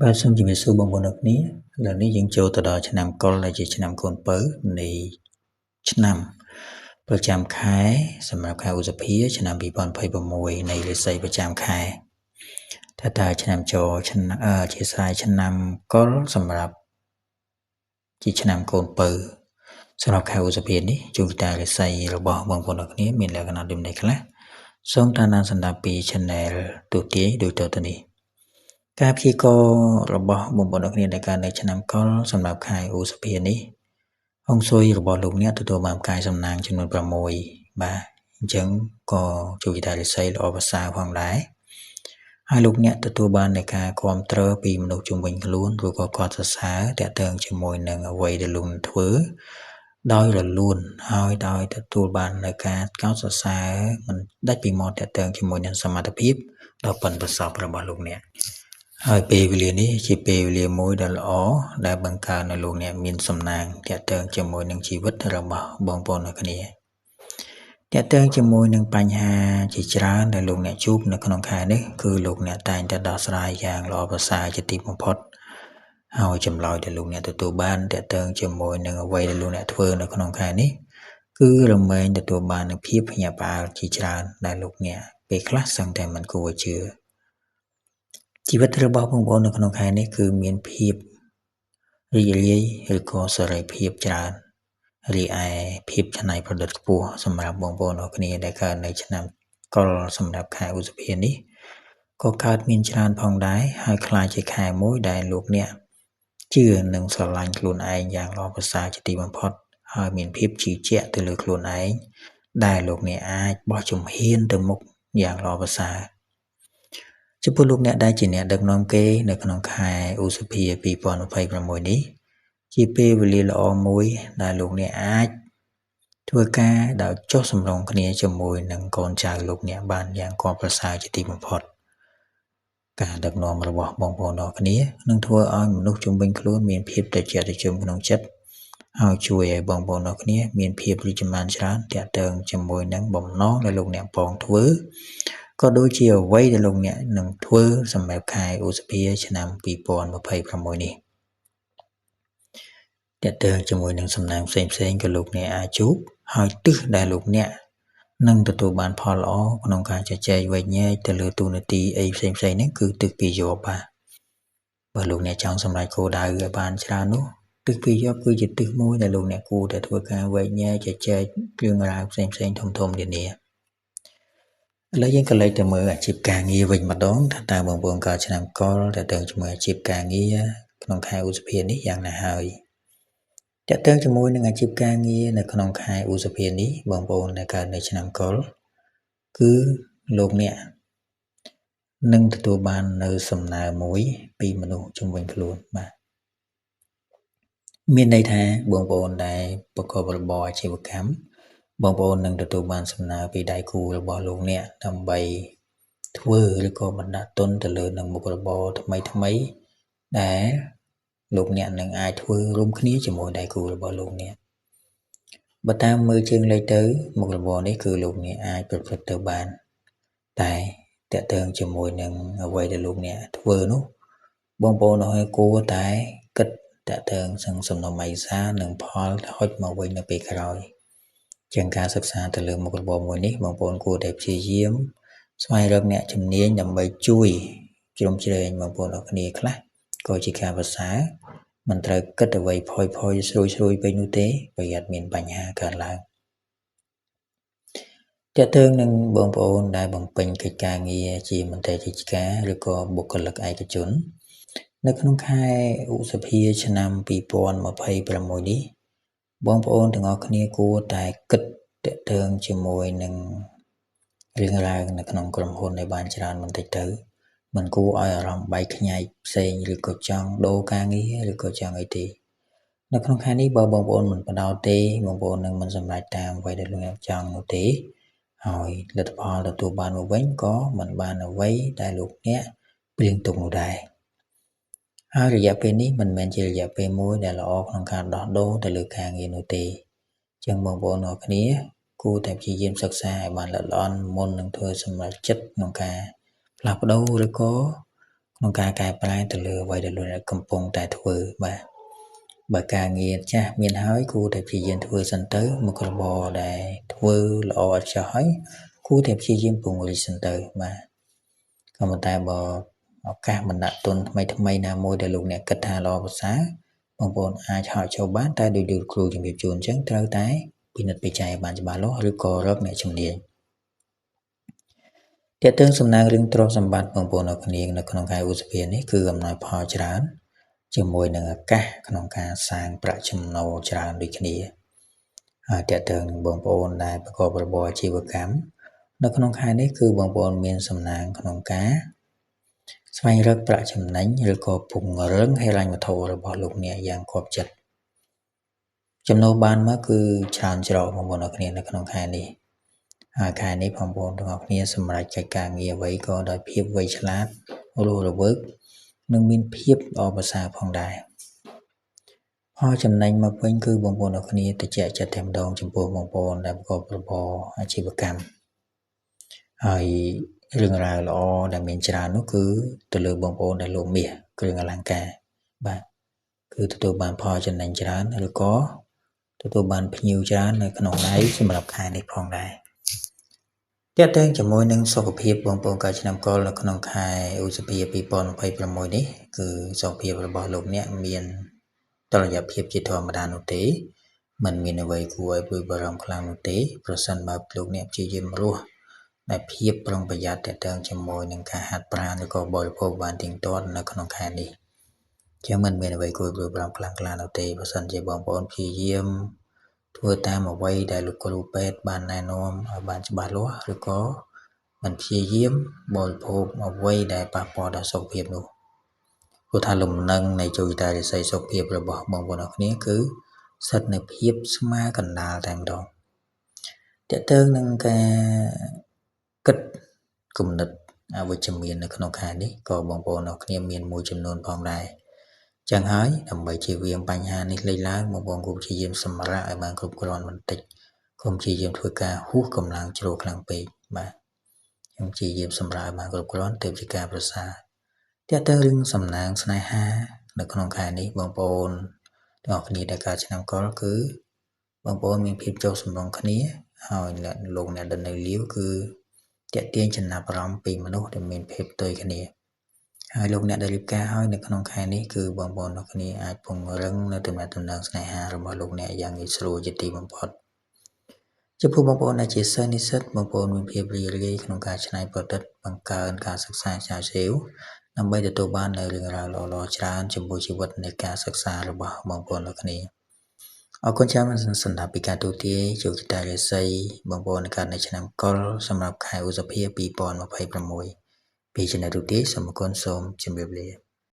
Bạnសូមជម្រាបសួរបងប្អូនអរគ្នាឥឡូវនេះយើងចូលទៅដល់ឆ្នាំកុរដែលជាឆ្នាំកូនពៅនៃឆ្នាំប្រចាំខែសម្រាប់ខែឧសភាឆ្នាំ2026នៃរាសីប្រចាំខែតើឆ្នាំចូលជាស្រ័យឆ្នាំកុរសម្រាប់ជាឆ្នាំកូនពៅសម្រាប់ខែឧសភានេះជួបតារាសីរបស់បងប្អូនអរគ្នាមានលក្ខណៈដូចនេះខ្លះសូមតាមដានសម្ដាប់ពី Channel ទូទាយដូចតទៅនេះការព្យាករណ៍របស់បងប្អូនអ្នកដែលកើតនៅឆ្នាំកុរសម្រាប់ខែឧសភានេះហុងស៊ុយរបស់លោកអ្នកទទួលបានផ្កាយសំណាងចំនួន6បាទអញ្ចឹងក៏ជួយតារាសីល្អប្រសើរផងដែរហើយលោកអ្នកទទួលបាននៃការគ្រប់គ្រងពីមនុស្សជុំវិញខ្លួនឬក៏គាត់សរសើរតាក់ទងជាមួយនឹងអ្វីដែលលោកនឹងធ្វើដោយរលូនហើយដោយទទួលបាននៃការកោតសរសើរមិនដាច់ពីមាត់តាក់ទងជាមួយនឹងសមត្ថភាពដ៏ប៉ិនប្រសប់របស់លោកអ្នកហើយពេលវេលានេះជាពេលវេលាមួយដ៏ល្អដែលបង្កើនឲ្យលោកអ្នកមានសំណាងតាក់ទងជាមួយនឹងជីវិតរបស់បងប្អូនអ្នកគ្នាតាក់ទងជាមួយនឹងបញ្ហាជាច្រើនដែលលោកអ្នកជួបនៅក្នុងខែនេះគឺលោកអ្នកតែងតែដោះស្រាយយ៉ាងល្អប្រសើរជាទីបំផុតហើយចម្លើយដែលលោកអ្នកទទួលបានតាក់ទងជាមួយនឹងអ្វីដែលលោកអ្នកធ្វើនៅក្នុងខែនេះគឺរមែងទទួលបាននូវភាពភ្ញាក់ផ្អើលជាច្រើនដែលលោកអ្នកពេលខ្លះសឹងតែមិនគួរជឿជីវិតរបស់បងប្អូននៅក្នុងខែនេះគឺមានភាពរីករាយឬក៏សេរីភាពច្រើនរីឯភាពច្នៃប្រឌិតខ្ពស់សម្រាប់បងប្អូនអរគ្នាដែលកើតនៅឆ្នាំកុរសម្រាប់ខែឧសភានេះក៏កើតមានច្រើនផងដែរហើយខ្លាចជាខែមួយដែលលោកអ្នកជឿនិងស្រឡាញ់ខ្លួនឯងយ៉ាងល្អប្រសើរជាទីបំផុតហើយមានភាពជឿជាក់ទៅលើខ្លួនឯងដែលលោកអ្នកអាចបោះជំហានទៅមុខយ៉ាងល្អប្រសើរចំពោះលោកអ្នកដែលជាអ្នកដឹកនាំគេនៅក្នុងខែឧសភា2026នេះជាពេលវេលាល្អមួយដែលលោកអ្នកអាចធ្វើការដោយចុះសម្រុងគ្នាជាមួយនឹងកូនចៅលោកអ្នកបានយ៉ាងគាប់ប្រសើរជាទីបំផុតការដឹកនាំរបស់បងប្អូនអរគ្នានឹងធ្វើឲ្យមនុស្សជុំវិញខ្លួនមានភាពត្រជាក់ត្រជុំក្នុងចិត្តហើយជួយឲ្យបងប្អូនអរគ្នាមានភាពរីកចម្រើនច្រើនទាក់ទងជាមួយនឹងបំណងដែលលោកអ្នកពងធ្វើក៏ដូចជាអ្វីដែលលោកអ្នកនឹងធ្វើសម្រាប់ខែឧសភាឆ្នាំ2026នេះតាក់ទងជាមួយនឹងសំណាងផ្សេងៗក៏លោកអ្នកអាចជួបហើយទិសដែលលោកអ្នកនឹងទទួលបានផលល្អក្នុងការជជែកវែកញែកទៅលើទូនាទីអីផ្សេងៗនេះគឺទិសពីយប់បាទបើលោកអ្នកចង់សម្រេចគោលដៅឲ្យបានច្រើននោះទិសពីយប់គឺជាទិសមួយដែលលោកអ្នកគួរតែធ្វើការវែកញែកជជែករឿងរ៉ាវផ្សេងៗធំៗនានាឥឡូវយើងក៏លេចទៅមើលអាជីពការងារវិញម្ដងថាតើបងប្អូនកើតឆ្នាំកុរតើតើជាមួយអាជីពការងារក្នុងខែឧសភានេះយ៉ាងណាហើយតាក់ទងជាមួយនឹងអាជីពការងារនៅក្នុងខែឧសភានេះបងប្អូនដែលកើតនៅឆ្នាំកុរគឺលោកអ្នកនឹងទទួលបាននៅសំណើមួយពីមនុស្សជុំវិញខ្លួនបាទមានន័យថាបងប្អូនដែលប្រកបរបរអាជីវកម្មបងប្អូននឹងទទួលបានសំណើពីដៃគូរបស់លោកអ្នកដើម្បីធ្វើឬក៏បណ្ដាក់ទុនទៅលើនឹងមុខរបរថ្មីដែលលោកអ្នកនឹងអាចធ្វើរួមគ្នាជាមួយដៃគូរបស់លោកអ្នកបើតាមមើលជើងលេខទៅមុខរបរនេះគឺលោកអ្នកអាចប្រព្រឹត្តទៅបានតែតើតើជាមួយនឹងអ្វីដែលលោកអ្នកធ្វើនោះបងប្អូនអរគួរតែគិតតើតើសំណុំឯកសារនិងផលហុចមកវិញនៅពេលក្រោយជាងការសិក្សាទៅលើមុខរបរមួយនេះបងប្អូនគួរតែព្យាយាមស្វែងរកអ្នកជំនាញដើម្បីជួយជ្រោមជ្រែងបងប្អូនអរគ្នាខ្លះក៏ជាការប្រសើរមិនត្រូវគិតអ្វីផុយស្រួយពេកនោះទេប្រយ័ត្នមានបញ្ហាកើតឡើងទាក់ទងនឹងបងប្អូនដែលបំពេញកិច្ចការងារជាមន្ត្រីរាជការឬក៏បុគ្គលិកឯកជននៅក្នុងខែឧសភាឆ្នាំ2026នេះបងប្អូនទាំងអស់គ្នាគួរតែគិតទាក់ទងជាមួយនឹងរឿងរ៉ាវនៅក្នុងក្រុមហ៊ុនឲ្យបានច្រើនបន្តិចទៅមិនគួរឲ្យអារម្មណ៍បែកខ្ញែកផ្សេងឬក៏ចង់ដូរការងារឬក៏ចង់អីទេនៅក្នុងខែនេះបើបងប្អូនមិនបដោតទេបងប្អូននឹងមិនសម្រេចតាមអ្វីដែលលោកអ្នកចង់នោះទេហើយលទ្ធផលទទួលបានមកវិញក៏មិនបានអ្វីដែលលោកអ្នកព្រៀងទុកនោះដែរហើយរយៈពេលនេះមិនមែនជារយៈពេលមួយដែលល្អក្នុងការដោះដូរទៅលើការងារនោះទេអញ្ចឹងបងប្អូនអរគ្នាគួរតែព្យាយាមសិក្សាឲ្យបានល្អិតល្អន់មុននឹងធ្វើសម្រេចចិត្តក្នុងការផ្លាស់ប្ដូរឬក៏ ក្នុងការកែប្រែទៅលើអ្វីដែលលោកអ្នកកំពុងតែធ្វើបាទបើការងារចាស់មានហើយគួរតែព្យាយាមធ្វើសិនទៅមុខរបរដែលធ្វើល្អឥតខ្ចោះហើយគួរតែព្យាយាមពង្រីកសិនទៅបាទក៏ប៉ុន្តែបើឱកាសបណ្ដាក់ទុនថ្មីណាមួយដែលលោកអ្នកគិតថាល្អប្រសើរបងប្អូនអាចហៅចូលបានតែដោយលោកគ្រូជំរាបជូនអញ្ចឹងត្រូវតែពិនិត្យវិจัยបានច្បាស់លាស់ឬក៏រកអ្នកជំនាញទាក់ទងសំណាងរឿងទ្រព្យសម្បត្តិបងប្អូនអរគ្នានៅក្នុងខែឧសភានេះគឺអំណោយផលច្រើនជាមួយនឹងឱកាសក្នុងការសាងប្រាក់ចំណូលច្រើនដូចគ្នាហើយទាក់ទងនឹងបងប្អូនដែលប្រកបរបរអាជីវកម្មនៅក្នុងខែនេះគឺបងប្អូនមានសំណាងក្នុងការស្វែងរកប្រាក់ចំណេញឬក៏ពង្រឹងហិរញ្ញវត្ថុរបស់លោកអ្នកយ៉ាងគប់ចិត្តចំណូលបានមកគឺច្រើនច្រកបងប្អូនអរគ្នានៅក្នុងខែនេះហើយខែនេះបងប្អូនទាំងអស់គ្នាសម្រេចកិច្ចការងារអ្វីក៏ដោយភាពវៃឆ្លាតរស់រវើកនិងមានភាពល្អប្រសើរផងដែរផលចំណេញមកវិញគឺបងប្អូនអរគ្នាតិចចិត្តតែម្ដងចំពោះបងប្អូនដែលប្រកបរបរអាជីវកម្មហើយរឿងរ៉ាវល្អដែលមានច្រើននោះគឺទៅលើបងប្អូនដែលលោកមាសគ្រឿងអលង្ការបាទគឺទទួលបានផលចំណេញច្រើនឬក៏ទទួលបានភ្ញៀវច្រើននៅក្នុងដៃសម្រាប់ខែនេះផងដែរទាក់ទងជាមួយនឹងសុខភាពបងប្អូនកើតឆ្នាំកុរនៅក្នុងខែឧសភា2026នេះគឺសុខភាពរបស់លោកអ្នកមានតុល្យភាពជាធម្មតានោះទេมันមានអ្វីគួរឲ្យព្រួយបារម្ភខ្លាំងនោះទេប្រសិនបើលោកអ្នកព្យាយាមរស់ដែលភាពប្រុងប្រយ័ត្នទាក់ទងជាមួយនឹងការហាត់ប្រាណឬក៏បរិភោគបានទៀងទាត់នៅក្នុងខែនេះចឹងมันមានអ្វីគួរព្រួយបារម្ភខ្លាំងក្លានោះទេបើសិនជាបងប្អូនព្យាយាមធ្វើតាមអ្វីដែលលោកគ្រូពេទ្យបានណែនាំឲ្យបានច្បាស់លាស់ឬក៏មិនព្យាយាមបរិភោគអ្វីដែលប៉ះពាល់ដល់សុខភាពនោះព្រោះថាលំនឹងនៃចុចតារាសីសុខភាពរបស់បងប្អូនអរគ្នាគឺស្ថិតនៅភាពស្មើកណ្ដាលតែម្ដងទាក់ទងនឹងការគិតគំនិតអវិជ្ជមាននៅក្នុងខែនេះក៏បងប្អូនអរគ្នាមានមួយចំនួនផងដែរចឹងហើយដើម្បីជៀសវាងបញ្ហានេះលេចឡើងបងប្អូនគួរព្យាយាមសម្រាកឲ្យបានគ្រប់គ្រាន់បន្តិចកុំព្យាយាមធ្វើការហួសកម្លាំងជ្រុលខ្លាំងពេកបាទខ្ញុំព្យាយាមសម្រាកឲ្យបានគ្រប់គ្រាន់ទើបជាការប្រសើរទាក់ទងរឿងសំណាងស្នេហានៅក្នុងខែនេះបងប្អូនទាំងអស់គ្នាដែលកើតឆ្នាំកុរគឺបងប្អូនមានភាពចុះសម្រុងគ្នាហើយលោកអ្នកដនៅលាវគឺទាក់ទាញចំណាប់អារម្មណ៍ពីមនុស្សដែលមានភាពផ្ទុយគ្នាហើយលោកអ្នកដែលរៀបការហើយនៅក្នុងខែនេះគឺបងប្អូនទាំងគ្នាអាចពង្រឹងនៅទំនាក់ទំនងស្នេហារបស់លោកអ្នកយ៉ាងងាយស្រួលជាទីបំផុតចំពោះបងប្អូនដែលជាសិស្សនិស្សិតបងប្អូនមានភាពរីករាយក្នុងការច្នៃប្រឌិតបង្កើនការសិក្សាស្រាវជ្រាវដើម្បីទទួលបាននូវរឿងរ៉ាវល្អៗច្រើនចំពោះជីវិតនៃការសិក្សារបស់បងប្អូនទាំងគ្នាអរគុណច្រើនសម្រាប់ពីការទូទាយជោគជតារាសីបងប្អូនកើតនៅឆ្នាំកុរសម្រាប់ខែឧសភា2026ពីចំណេះទូទាយសូមអរគុណសូមជម្រាបលា